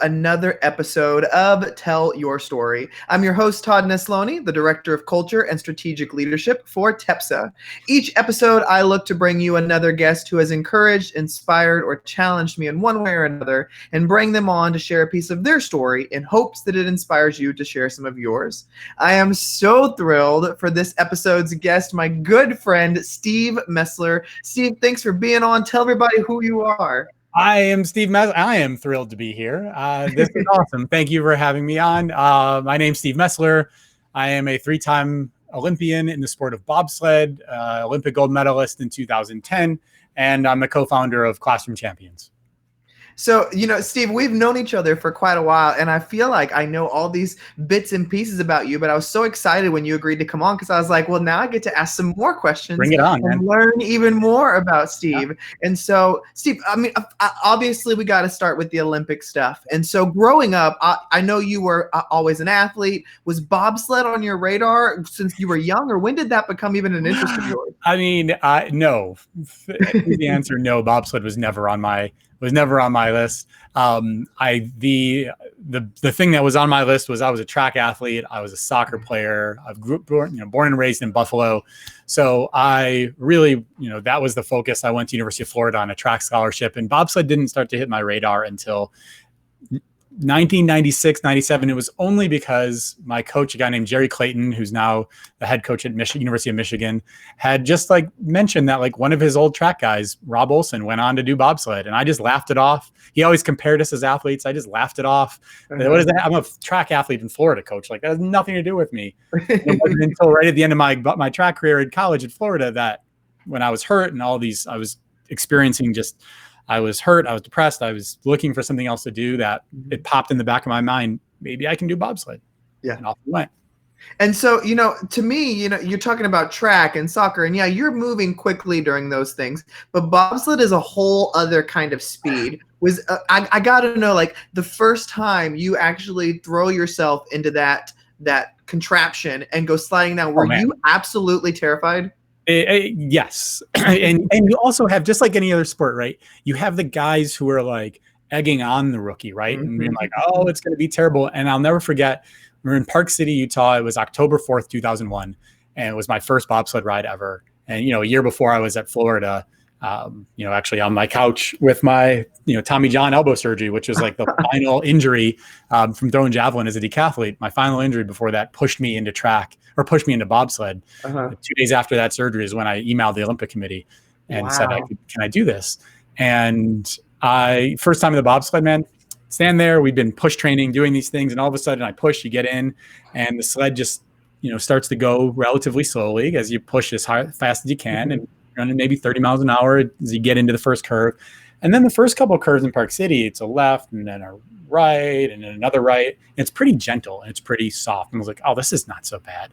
another episode of Tell Your Story. I'm your host, Todd Nesloni, the Director of Culture and Strategic Leadership for TEPSA. Each episode, I look to bring you another guest who has encouraged, inspired, or challenged me in one way or another, and bring them on to share a piece of their story in hopes that it inspires you to share some of yours. I am so thrilled for this episode's guest, my good friend, Steve Mesler. Steve, thanks for being on. Tell everybody who you are. I am Steve Mesler. I am thrilled to be here. This is awesome. Thank you for having me on. My name's Steve Mesler. I am a three-time Olympian in the sport of bobsled, Olympic gold medalist in 2010, and I'm the co-founder of Classroom Champions. So, Steve, we've known each other for quite a while, and I feel like I know all these bits and pieces about you, but I was so excited when you agreed to come on because I was like, well, now I get to ask some more questions. Bring it on, and man. Learn even more about Steve. Yeah. And so, Steve, I mean, obviously we got to start with the Olympic stuff. And so growing up, I know you were always an athlete. Was bobsled on your radar since you were young, or when did that become even an interest of yours? I mean, no. The answer, no. Bobsled was never on my list. The thing that was on my list was I was a track athlete. I was a soccer player. I've born and raised in Buffalo. So I really, that was the focus. I went to University of Florida on a track scholarship, and bobsled didn't start to hit my radar until 1996, 97. It was only because my coach, a guy named Jerry Clayton, who's now the head coach at University of Michigan, had just mentioned that one of his old track guys, Rob Olson, went on to do bobsled, and I just laughed it off. He always compared us as athletes. I just laughed it off. Uh-huh. What is that? I'm a track athlete in Florida, coach. That has nothing to do with me. It wasn't until right at the end of my track career in college in Florida that when I was hurt and all these, I was experiencing I was hurt. I was depressed. I was looking for something else to do that it popped in the back of my mind. Maybe I can do bobsled. Yeah. And off we went. And so, to me, you're talking about track and soccer, and yeah, you're moving quickly during those things, but bobsled is a whole other kind of speed. I got to know, the first time you actually throw yourself into that contraption and go sliding down, were you absolutely terrified? Yes. and you also have, just like any other sport, right? You have the guys who are egging on the rookie, right? Mm-hmm. And being oh, it's going to be terrible. And I'll never forget, we were in Park City, Utah. It was October 4th, 2001. And it was my first bobsled ride ever. And, a year before I was at Florida, actually on my couch with my, Tommy John elbow surgery, which was the final injury from throwing javelin as a decathlete. My final injury before that pushed me into bobsled. Uh-huh. 2 days after that surgery is when I emailed the Olympic Committee and said, can I do this? And first time in the bobsled, man, stand there. We've been push training, doing these things. And all of a sudden I push, you get in, and the sled just, starts to go relatively slowly as you push as fast as you can. Mm-hmm. And running maybe 30 miles an hour as you get into the first curve. And then the first couple of curves in Park City, it's a left and then a right and then another right. And it's pretty gentle and it's pretty soft. And I was like, oh, this is not so bad.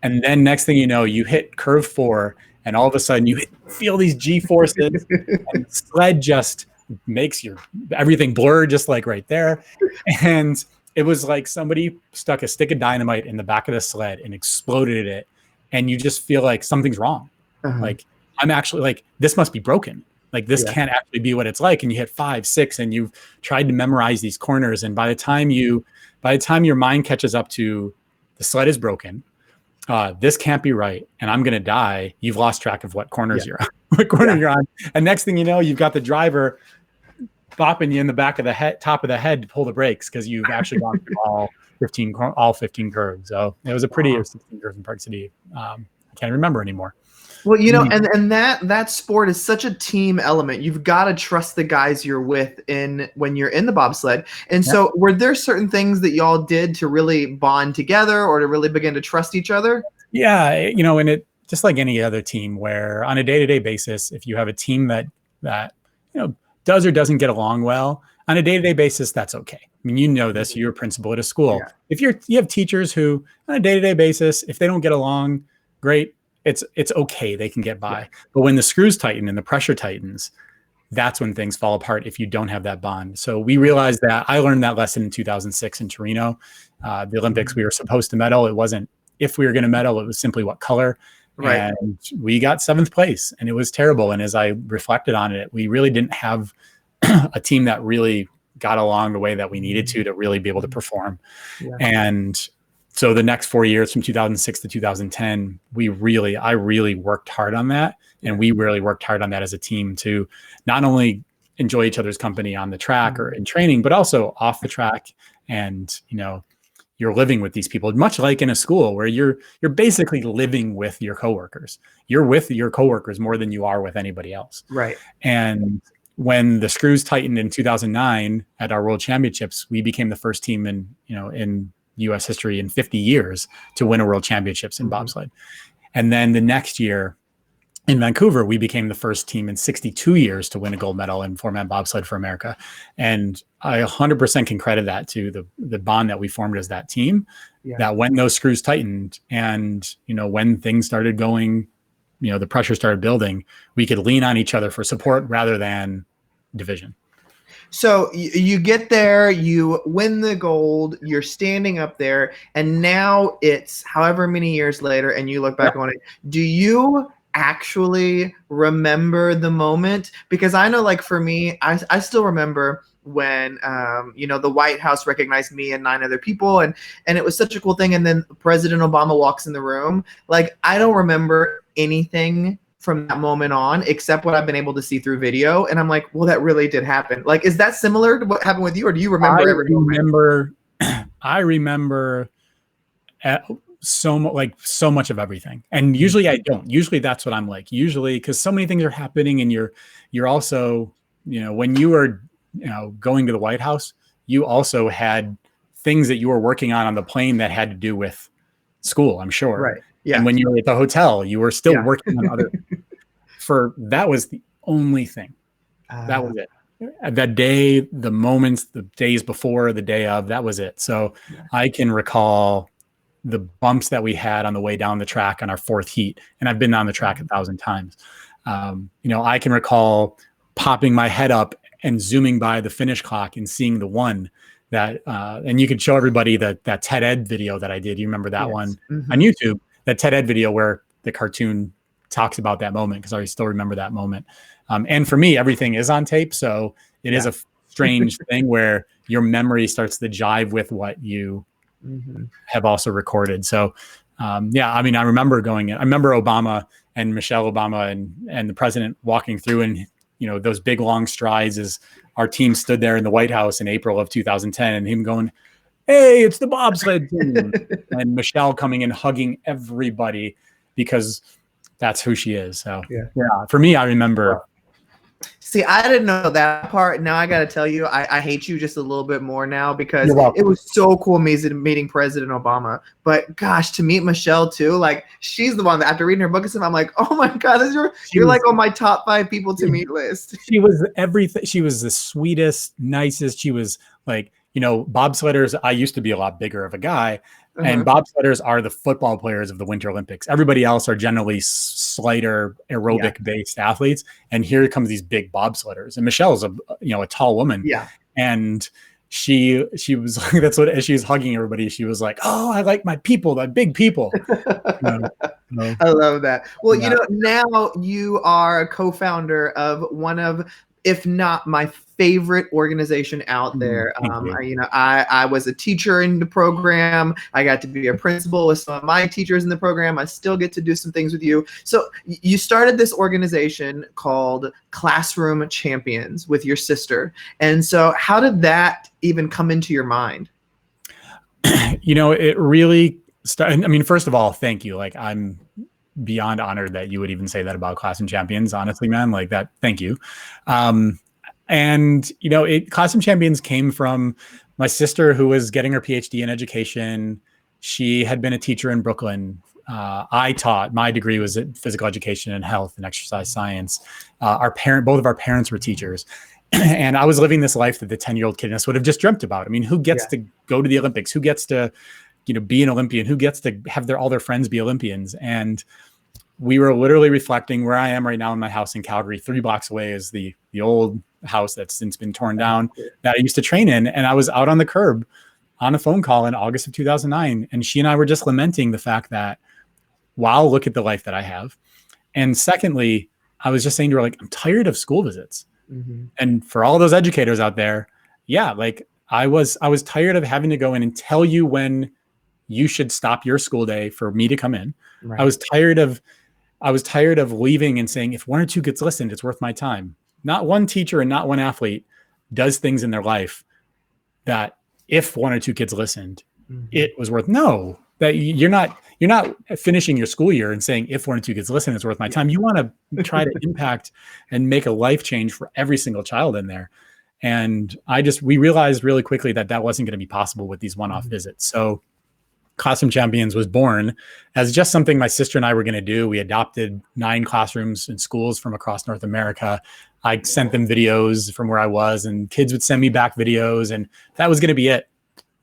And then next thing you know, you hit curve 4 and all of a sudden you feel these G-forces and the sled just makes everything blur just right there. And it was like somebody stuck a stick of dynamite in the back of the sled and exploded it. And you just feel like something's wrong. Uh-huh. I'm actually this must be broken. This can't actually be what it's like. And you hit 5, 6, and you've tried to memorize these corners. And by the time your mind catches up to the sled is broken, this can't be right, and I'm going to die, you've lost track of what corners you're on, you're on. And next thing you know, you've got the driver bopping you in the back of the head, top of the head to pull the brakes because you've actually gone through all 15 curves. So it was a pretty 16 curves in Park City. I can't remember anymore. Well, and that sport is such a team element. You've got to trust the guys you're with when you're in the bobsled. And so were there certain things that y'all did to really bond together or to really begin to trust each other? Yeah. And it just like any other team where on a day-to-day basis, if you have a team that does or doesn't get along well, on a day-to-day basis, that's okay. I mean, this, you're a principal at a school. Yeah. If you have teachers who on a day-to-day basis, if they don't get along, great. It's okay. They can get by. Yeah. But when the screws tighten and the pressure tightens, that's when things fall apart if you don't have that bond. So we realized that. I learned that lesson in 2006 in Torino. The Olympics, we were supposed to medal. It wasn't if we were going to medal, it was simply what color. Right. And we got 7th place, and it was terrible. And as I reflected on it, we really didn't have a team that really got along the way that we needed to really be able to perform. Yeah. And so the next 4 years, from 2006 to 2010, I really worked hard on that. And we really worked hard on that as a team to not only enjoy each other's company on the track or in training, but also off the track. And, you're living with these people, much like in a school where you're basically living with your coworkers. You're with your coworkers more than you are with anybody else. Right. And when the screws tightened in 2009 at our World Championships, we became the first team in U.S. history in 50 years to win a World Championships in bobsled. And then the next year in Vancouver, we became the first team in 62 years to win a gold medal in four-man bobsled for America. And I 100% can credit that to the bond that we formed as that team, that when those screws tightened and, when things started going, the pressure started building, we could lean on each other for support rather than division. So you get there, you win the gold, you're standing up there, and now it's however many years later, and you look back on it. Do you actually remember the moment? Because I know, like, for me, I still remember when the White House recognized me and 9 other people, and it was such a cool thing. And then President Obama walks in the room. Like, I don't remember anything from that moment on except what I've been able to see through video, and I'm like, well, that really did happen. Like, is that similar to what happened with you, or do you remember every moment? I remember so much of everything, and usually I don't. Usually that's what I'm like. Usually, because so many things are happening, and you're also, when you were going to the White House, you also had things that you were working on the plane that had to do with school, I'm sure. Right. Yeah. And when you were at the hotel, you were still working on other. That was the only thing. That was it. That day, the moments, the days before, the day of, that was it. So I can recall the bumps that we had on the way down the track on our 4th heat. And I've been on the track 1,000 times. I can recall popping my head up and zooming by the finish clock and seeing the one that, and you could show everybody that TED Ed video that I did. You remember that one on YouTube, that TED Ed video where the cartoon talks about that moment, because I still remember that moment. And for me, everything is on tape. So it is a strange thing where your memory starts to jive with what you have also recorded. So, I remember I remember Obama and Michelle Obama and the president walking through, and, those big long strides as our team stood there in the White House in April of 2010, and him going, "Hey, it's the bobsled team," and Michelle coming and hugging everybody because that's who she is. So for me, I remember. See, I didn't know that part. Now I got to tell you, I hate you just a little bit more now, because it was so cool meeting President Obama. But gosh, to meet Michelle too, like, she's the one that after reading her book and stuff, I'm like, oh my God, you're like on my top 5 people to meet list. She was everything. She was the sweetest, nicest. She was like, bobsledders. I used to be a lot bigger of a guy. And bobsledders are the football players of the Winter Olympics. Everybody else are generally slighter aerobic-based athletes. And here comes these big bobsledders. And Michelle's a tall woman. Yeah. And she was like, that's what, as she was hugging everybody, she was like, "Oh, I like my people, the big people." I love that. Well, now you are a co-founder of one of, if not my favorite organization out there. I was a teacher in the program. I got to be a principal with some of my teachers in the program. I still get to do some things with you. So you started this organization called Classroom Champions with your sister. And so how did that even come into your mind? It really started. I mean, first of all, thank you. Like, I'm beyond honored that you would even say that about Classroom Champions. Honestly, man, like that. Thank you. And Classroom Champions came from my sister, who was getting her PhD in education. She had been a teacher in Brooklyn. I taught. My degree was in physical education and health and exercise science. Both of our parents were teachers. And I was living this life that the 10-year-old kid in us would have just dreamt about. I mean, who gets to go to the Olympics? Who gets to be an Olympian? Who gets to have all their friends be Olympians? And we were literally reflecting where I am right now in my house in Calgary. 3 blocks away is the old house that's since been torn down that I used to train in. And I was out on the curb on a phone call in August of 2009. And she and I were just lamenting the fact that, wow, look at the life that I have. And secondly, I was just saying to her, like, I'm tired of school visits. And for all those educators out there, yeah, like I was tired of having to go in and tell you when you should stop your school day for me to come in. Right. I was tired of leaving and saying, if one or two gets listened, it's worth my time. Not one teacher and not one athlete does things in their life that if one or two kids listened, it was worth, no, that you're not finishing your school year and saying, if one or two kids listen, it's worth my time. You want to try to impact and make a life change for every single child in there. And we realized really quickly that wasn't going to be possible with these one-off visits. So Classroom Champions was born as just something my sister and I were going to do. We adopted 9 classrooms and schools from across North America. I sent them videos from where I was, and kids would send me back videos, and that was going to be it.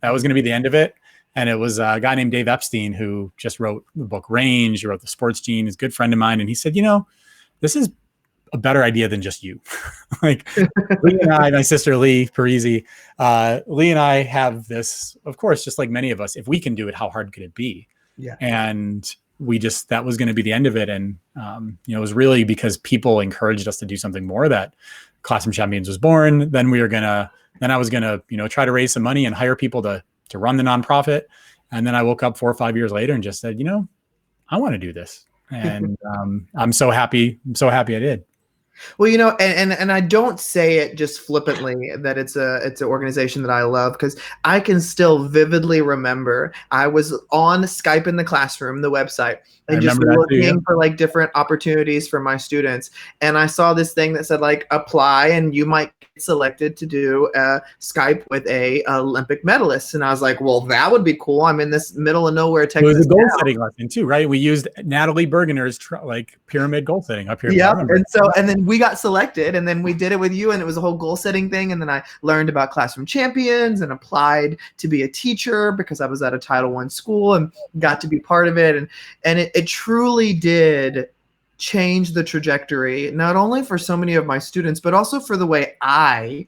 That was going to be the end of it. And it was a guy named Dave Epstein who just wrote the book Range. He wrote The Sports Gene. He's a good friend of mine. And he said, this is a better idea than just you. Like Lee and I, my sister Lee Parisi, Lee and I have this, of course, just like many of us, if we can do it, how hard could it be? Yeah. And that was going to be the end of it. And, it was really because people encouraged us to do something more that Classroom Champions was born. Then I was going to, try to raise some money and hire people to run the nonprofit. And then I woke up 4 or 5 years later and just said, I want to do this. And I'm so happy I did. Well, and I don't say it just flippantly that it's an organization that I love, because I can still vividly remember I was on Skype in the Classroom, the website, and just looking for like different opportunities for my students. And I saw this thing that said like apply and you might get selected to do Skype with a Olympic medalist. And I was like, well, that would be cool. I'm in this middle of nowhere, Texas. It was a goal setting lesson too, right? We used Natalie Bergener's pyramid goal setting up here. Yeah. And then we got selected, and then we did it with you, and it was a whole goal setting thing. And then I learned about Classroom Champions and applied to be a teacher because I was at a Title I school and got to be part of it. And it truly did change the trajectory, not only for so many of my students, but also for the way I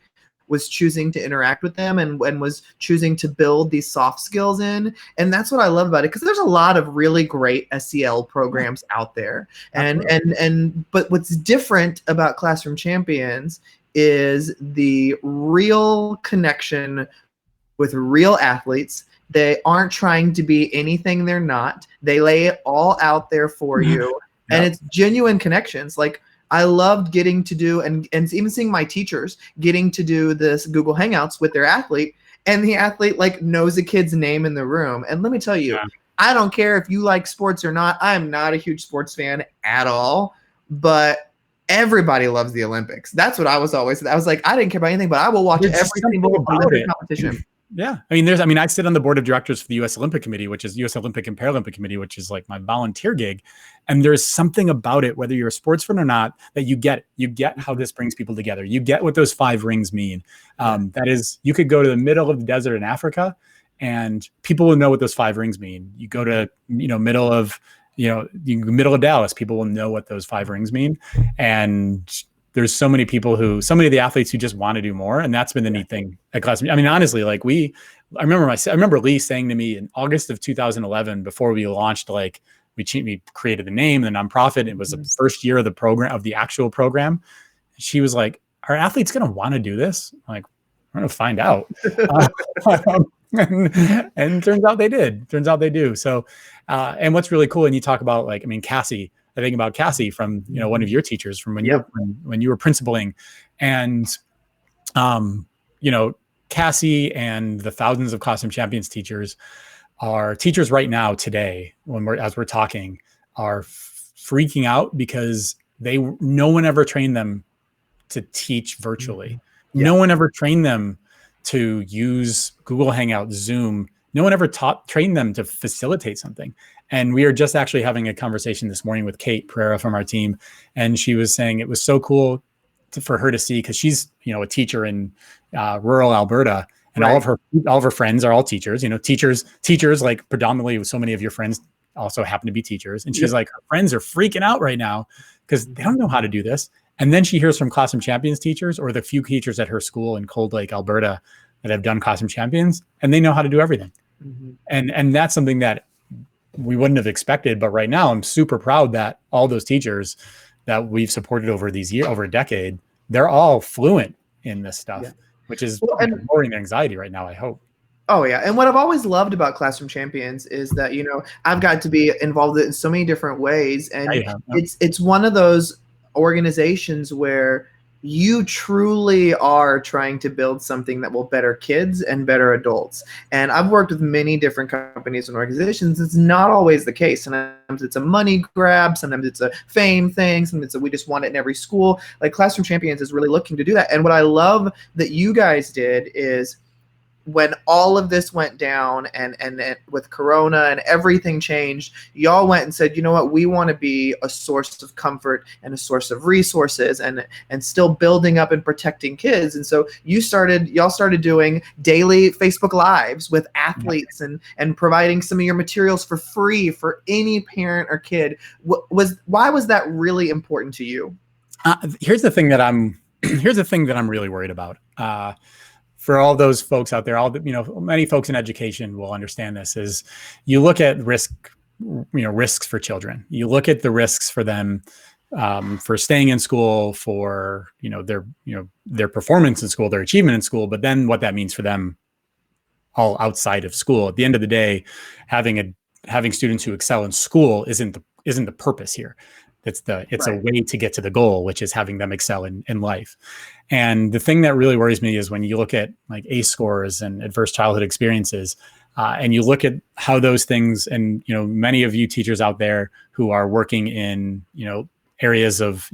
was choosing to interact with them and was choosing to build these soft skills in. And that's what I love about it, because there's a lot of really great SEL programs out there. But what's different about Classroom Champions is the real connection with real athletes. They aren't trying to be anything they're not. They lay it all out there for you. And it's genuine connections. Like I loved getting to do, and even seeing my teachers getting to do this Google Hangouts with their athlete, and the athlete like knows a kid's name in the room. And let me tell you, I don't care if you like sports or not. I am not a huge sports fan at all, but everybody loves the Olympics. That's what I was like, I didn't care about anything, but I will watch every single Olympic competition. Yeah. I sit on the board of directors for the U.S. Olympic Committee, which is U.S. Olympic and Paralympic Committee, which is like my volunteer gig. And there's something about it, whether you're a sports fan or not, that you get how this brings people together. You get what those 5 rings mean. That is, you could go to the middle of the desert in Africa and people will know what those 5 rings mean. You go to, middle of Dallas, people will know what those 5 rings mean. And there's so many of the athletes who just want to do more. And that's been the neat thing at Classroom. I mean, honestly, like I remember Lee saying to me in August of 2011, before we launched, like we created the name, the nonprofit. It was the first year of the program, of the actual program. She was like, are athletes going to want to do this? I'm like, we're going to find out. And turns out they did. Turns out they do. So, and what's really cool, and you talk about Cassie, I think about Cassie from, one of your teachers from when you were principaling, and, Cassie and the thousands of Classroom Champions teachers are teachers right now today, as we're talking, are freaking out because no one ever trained them to teach virtually. No one ever trained them to use Google Hangouts, Zoom. No one ever trained them to facilitate something. And we are just actually having a conversation this morning with Kate Pereira from our team. And she was saying it was so cool for her to see, because she's, a teacher in rural Alberta, and all of her friends are all teachers, teachers, like predominantly so many of your friends also happen to be teachers. And she's like, her friends are freaking out right now because they don't know how to do this. And then she hears from Classroom Champions teachers, or the few teachers at her school in Cold Lake, Alberta, that have done Classroom Champions, and they know how to do everything. And that's something that we wouldn't have expected. But right now I'm super proud that all those teachers that we've supported over a decade, they're all fluent in this stuff, which is Well, and lowering the anxiety right now, I hope. oh yeah, and what I've always loved about Classroom Champions is that I've got to be involved in so many different ways, and it's one of those organizations where you truly are trying to build something that will better kids and better adults. And I've worked with many different companies and organizations. It's not always the case. Sometimes it's a money grab. Sometimes it's a fame thing. Sometimes we just want it in every school. Like Classroom Champions is really looking to do that. And what I love that you guys did is, when all of this went down and with Corona and everything changed, y'all went and said, you know what, we want to be a source of comfort and a source of resources and still building up and protecting kids. And so y'all started doing daily Facebook Lives with athletes and providing some of your materials for free for any parent or kid. Why was that really important to you? Here's the thing that I'm really worried about. For all those folks out there, many folks in education will understand this, is you look at risks for children. You look at the risks for them, for staying in school, for, their performance in school, their achievement in school, but then what that means for them all outside of school. At the end of the day, having students who excel in school isn't the purpose here. It's a way to get to the goal, which is having them excel in life. And the thing that really worries me is when you look at like ACE scores and adverse childhood experiences, and you look at how those things, and many of you teachers out there who are working in areas of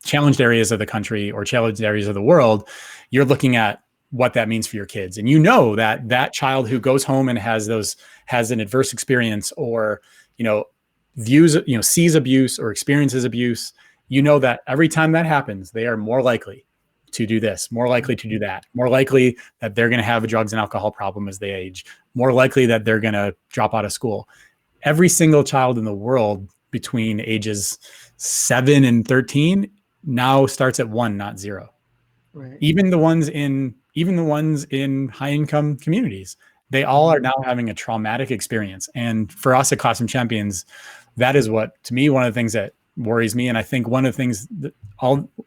challenged areas of the country or challenged areas of the world, you're looking at what that means for your kids, and that child who goes home and has an adverse experience, or sees abuse or experiences abuse, that every time that happens, they are more likely to do this, more likely to do that, more likely that they're going to have a drugs and alcohol problem as they age, more likely that they're going to drop out of school. Every single child in the world between ages 7 and 13 now starts at 1, not 0. Right. Even the ones in high income communities, they all are now having a traumatic experience. And for us at Classroom Champions, that is what, to me, one of the things that worries me. And I think one of the things that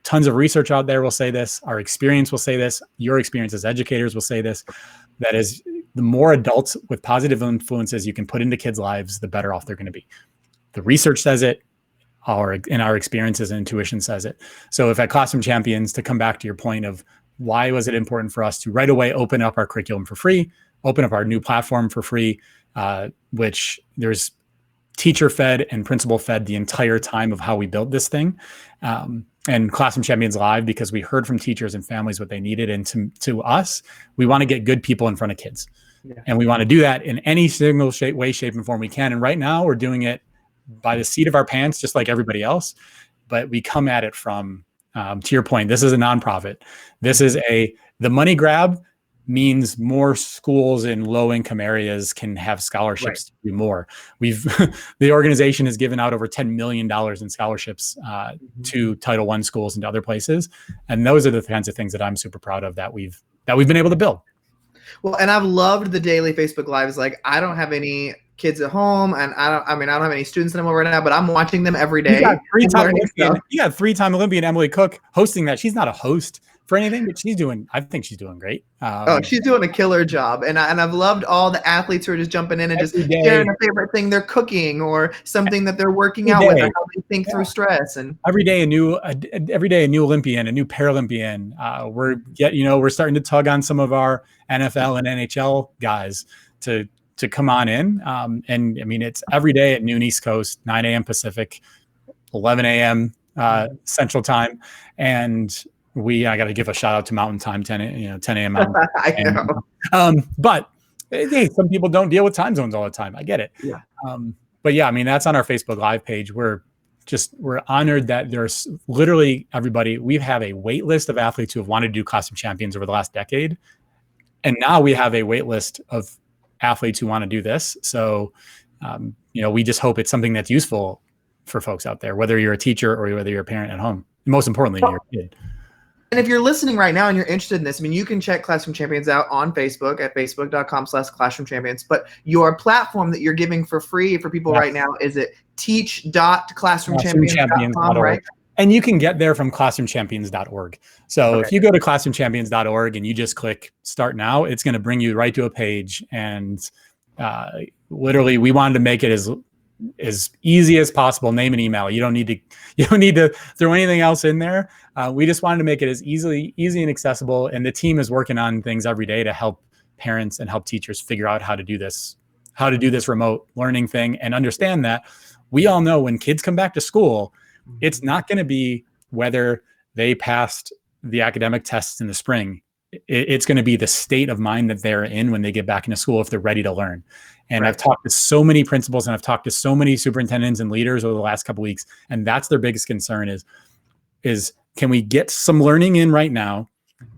tons of research out there will say this, our experience will say this, your experience as educators will say this, that is, the more adults with positive influences you can put into kids' lives, the better off they're going to be. The research says it, our experiences and intuition says it. So if at Classroom Champions, to come back to your point of why was it important for us to right away open up our curriculum for free, open up our new platform for free, which there's teacher fed and principal fed the entire time of how we built this thing. And Classroom Champions Live, because we heard from teachers and families what they needed. And to us, we want to get good people in front of kids. Yeah. And we want to do that in any single way, shape, and form we can. And right now we're doing it by the seat of our pants, just like everybody else. But we come at it from, to your point, this is a nonprofit. This is the money grab means more schools in low income areas can have scholarships to do more. The organization has given out over $10 million in scholarships to Title I schools and to other places. And those are the kinds of things that I'm super proud of that we've been able to build. Well, and I've loved the daily Facebook Lives. Like, I don't have any kids at home, and I don't have any students anymore right now, but I'm watching them every day. You got three-time Olympian Emily Cook hosting that. She's not a host for anything, but I think she's doing great. She's doing a killer job. And I've loved all the athletes who are just jumping in and just sharing a favorite thing they're cooking or something that they're working out with, or how they think through stress. And every day a new Olympian, a new Paralympian. We're starting to tug on some of our NFL and NHL guys to come on in. And I mean, it's every day at noon East Coast, 9 a.m. Pacific, 11 a.m. Central Time. And I got to give a shout out to Mountain Time, 10 a.m. Mountain. I know. But hey, some people don't deal with time zones all the time. I get it. Yeah. But yeah, I mean, that's on our Facebook Live page. We're honored that there's literally everybody. We have a wait list of athletes who have wanted to do Classroom Champions over the last decade. And now we have a wait list of athletes who want to do this. So, we just hope it's something that's useful for folks out there, whether you're a teacher or whether you're a parent at home. Most importantly, you're a kid. And if you're listening right now and you're interested in this, I mean, you can check Classroom Champions out on Facebook at facebook.com/Classroom Champions. But your platform that you're giving for free for people right now, is it teach.classroomchampions.com, right? And you can get there from classroomchampions.org. So if you go to classroomchampions.org and you just click start now, it's going to bring you right to a page. And literally, we wanted to make it as easy as possible. Name and email. You don't need to throw anything else in there. We just wanted to make it as easy and accessible. And the team is working on things every day to help parents and help teachers figure out how to do this remote learning thing, and understand that we all know when kids come back to school, it's not going to be whether they passed the academic tests in the spring. It's going to be the state of mind that they're in when they get back into school, if they're ready to learn. And I've talked to so many principals and I've talked to so many superintendents and leaders over the last couple of weeks, and that's their biggest concern is can we get some learning in right now?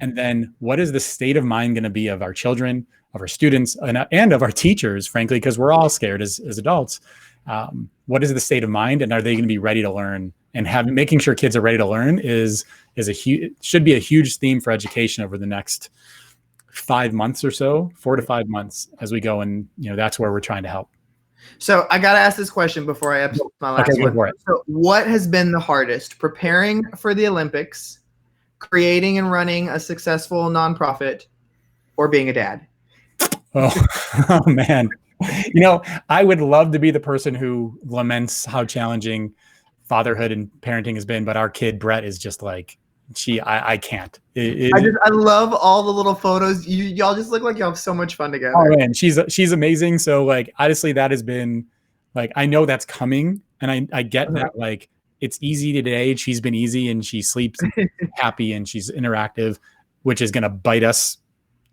And then what is the state of mind going to be of our children, of our students, and of our teachers, frankly, because we're all scared as adults. What is the state of mind, and are they going to be ready to learn? And making sure kids are ready to learn should be a huge theme for education over the next 5 months or so, 4 to 5 months as we go. And that's where we're trying to help. So I got to ask this question before I ask my last one. So what has been the hardest, preparing for the Olympics, creating and running a successful nonprofit, or being a dad? Oh man. I would love to be the person who laments how challenging fatherhood and parenting has been, but our kid Brett is just like, I can't. I love all the little photos. Y'all just look like y'all have so much fun together. Oh man, she's amazing. So like, honestly, that has been like, I know that's coming, and I get that like it's easy today. She's been easy, and she sleeps happy, and she's interactive, which is going to bite us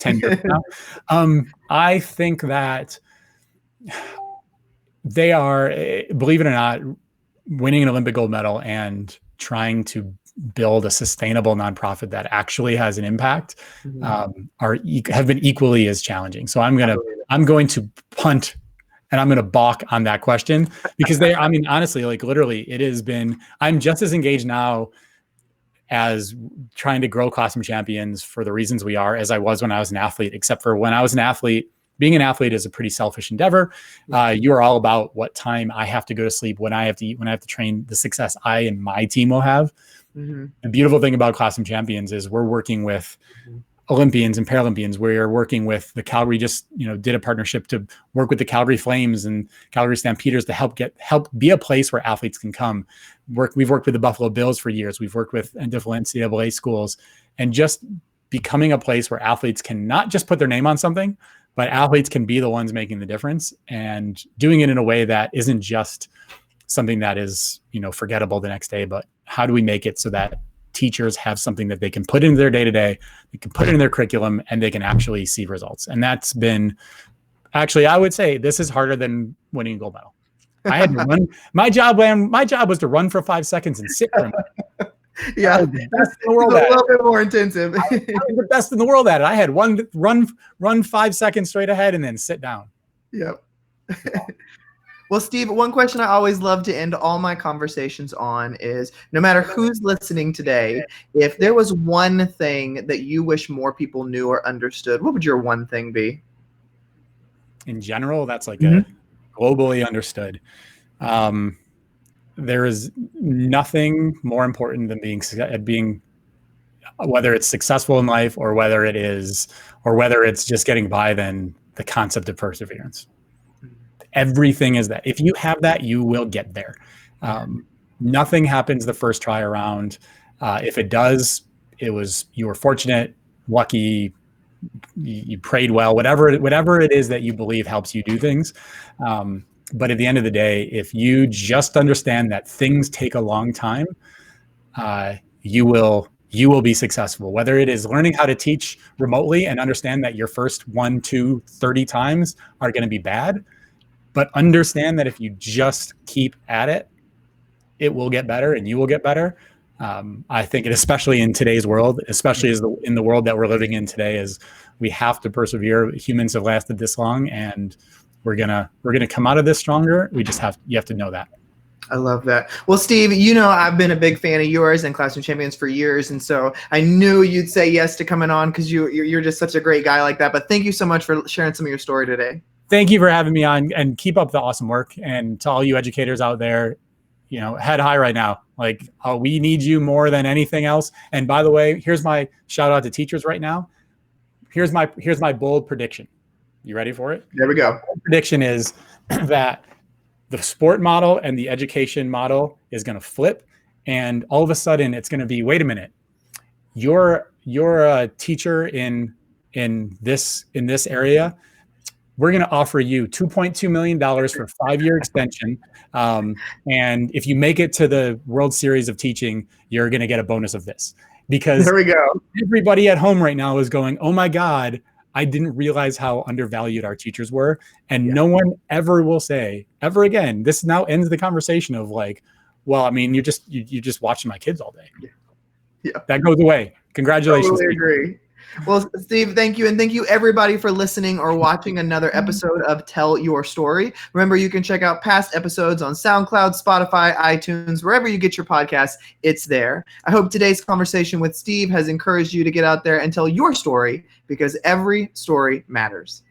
10 years now. I think that they are, believe it or not, winning an Olympic gold medal and trying to build a sustainable nonprofit that actually has an impact have been equally as challenging. So I'm going to punt, and I'm going to balk on that question, because honestly, like literally I'm just as engaged now as trying to grow Classroom Champions for the reasons we are as I was when I was an athlete, except for when I was an athlete, being an athlete is a pretty selfish endeavor. You are all about what time I have to go to sleep, when I have to eat, when I have to train, the success I and my team will have. The beautiful thing about Classroom Champions is we're working with Olympians and Paralympians. We're working with the Calgary, did a partnership to work with the Calgary Flames and Calgary Stampeders to help be a place where athletes can come. We've worked with the Buffalo Bills for years. We've worked with different NCAA schools, and just becoming a place where athletes can not just put their name on something, but athletes can be the ones making the difference, and doing it in a way that isn't just something that is, forgettable the next day, but how do we make it so that teachers have something that they can put into their day-to-day, they can put it in their curriculum, and they can actually see results. And that's been, actually, I would say this is harder than winning a gold medal. I had to run. My job was to run for 5 seconds and sit for a minute. Yeah, that's a little bit more intensive. I was the best in the world at it. I had run 5 seconds straight ahead and then sit down. Yep. Well, Steve, one question I always love to end all my conversations on is, no matter who's listening today, if there was one thing that you wish more people knew or understood, what would your one thing be? In general, that's like a globally understood. There is nothing more important than being, whether it's successful in life or whether it's just getting by, than the concept of perseverance. Everything is that. If you have that, you will get there. Nothing happens the first try around. If it does, you were fortunate, lucky, you prayed well, whatever it is that you believe helps you do things. But at the end of the day, if you just understand that things take a long time, you will be successful. Whether it is learning how to teach remotely and understand that your first 1, 2, 30 times are going to be bad, but understand that if you just keep at it, it will get better and you will get better. I think especially in today's world, especially in the world that we're living in today, is we have to persevere. Humans have lasted this long, and we're gonna come out of this stronger. You have to know that. I love that. Well, Steve, I've been a big fan of yours and Classroom Champions for years, and so I knew you'd say yes to coming on, because you're just such a great guy like that. But thank you so much for sharing some of your story today. Thank you for having me on, and keep up the awesome work. And to all you educators out there, head high right now. Like, we need you more than anything else. And by the way, here's my shout out to teachers right now. Here's my bold prediction. You ready for it? There we go. The prediction is that the sport model and the education model is going to flip, and all of a sudden it's going to be, wait a minute, you're a teacher in this area. We're going to offer you $2.2 million for a 5-year extension. And if you make it to the World Series of Teaching, you're going to get a bonus of this. Because there we go. Everybody at home right now is going, oh my God, I didn't realize how undervalued our teachers were. And no one ever will say ever again, this now ends the conversation of like, well, I mean, you're just watching my kids all day. Yeah. That goes away. Congratulations. Totally agree. Well, Steve, thank you. And thank you everybody for listening or watching another episode of Tell Your Story. Remember, you can check out past episodes on SoundCloud, Spotify, iTunes, wherever you get your podcasts, it's there. I hope today's conversation with Steve has encouraged you to get out there and tell your story, because every story matters.